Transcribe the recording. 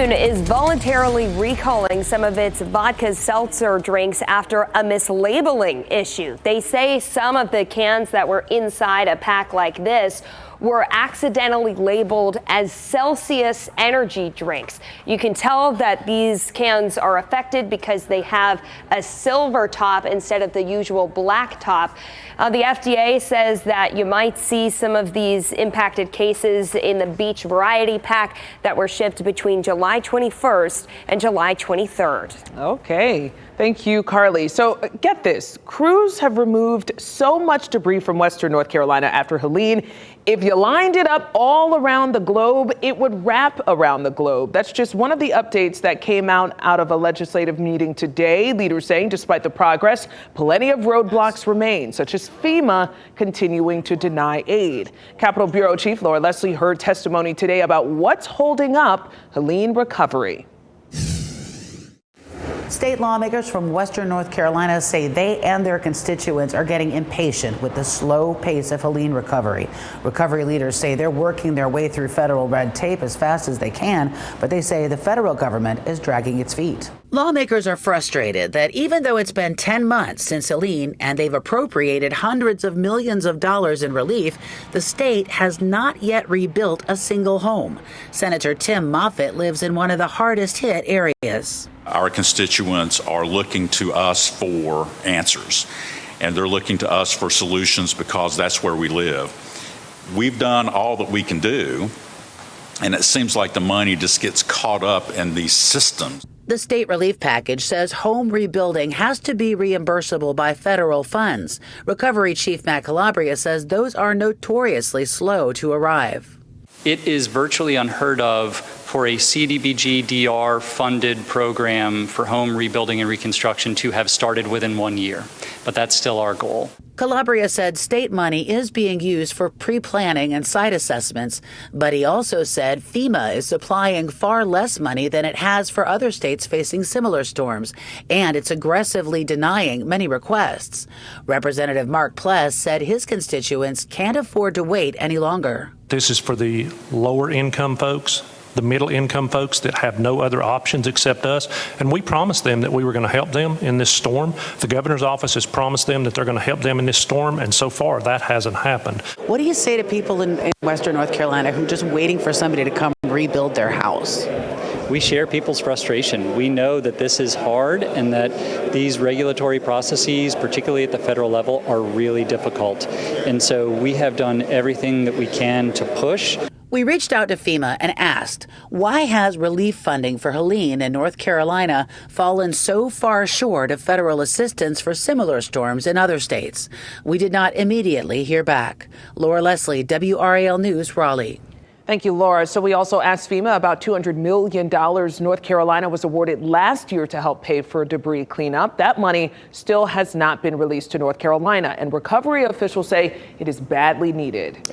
June is voluntarily recalling some of its vodka seltzer drinks after a mislabeling issue. They say some of the cans that were inside a pack like this were accidentally labeled as Celsius energy drinks. You can tell that these cans are affected because they have a silver top instead of the usual black top. The FDA says that you might see some of these impacted cases in the beach variety pack that were shipped between July 21st and July 23rd. Okay. Thank you, Carly. So get this. Crews have removed so much debris from Western North Carolina after Helene. If you lined it up all around the globe, it would wrap around the globe. That's just one of the updates that came out of a legislative meeting today. Leaders saying despite the progress, plenty of roadblocks remain, such as FEMA continuing to deny aid. Capitol Bureau Chief Laura Leslie heard testimony today about what's holding up Helene recovery. State lawmakers from Western North Carolina say they and their constituents are getting impatient with the slow pace of Helene recovery. Recovery leaders say they're working their way through federal red tape as fast as they can, but they say the federal government is dragging its feet. Lawmakers are frustrated that even though it's been 10 months since Helene and they've appropriated hundreds of millions of dollars in relief, the state has not yet rebuilt a single home. Senator Tim Moffitt lives in one of the hardest hit areas. Our constituents are looking to us for answers, and they're looking to us for solutions because that's where we live. We've done all that we can do, and it seems like the money just gets caught up in these systems. The state relief package says home rebuilding has to be reimbursable by federal funds. Recovery Chief Matt Calabria says those are notoriously slow to arrive. It is virtually unheard of for a CDBG-DR funded program for home rebuilding and reconstruction to have started within 1 year, but that's still our goal. Calabria said state money is being used for pre-planning and site assessments, but he also said FEMA is supplying far less money than it has for other states facing similar storms, and it's aggressively denying many requests. Representative Mark Pless said his constituents can't afford to wait any longer. This is for the lower income folks, the middle income folks that have no other options except us. And we promised them that we were going to help them in this storm. The governor's office has promised them that they're going to help them in this storm. And so far, that hasn't happened. What do you say to people in Western North Carolina who are just waiting for somebody to come rebuild their house? We share people's frustration. We know that this is hard and that these regulatory processes, particularly at the federal level, are really difficult. And so we have done everything that we can to push. We reached out to FEMA and asked, why has relief funding for Helene in North Carolina fallen so far short of federal assistance for similar storms in other states? We did not immediately hear back. Laura Leslie, WRAL News, Raleigh. Thank you, Laura. So we also asked FEMA about $200 million North Carolina was awarded last year to help pay for debris cleanup. That money still has not been released to North Carolina, and recovery officials say it is badly needed.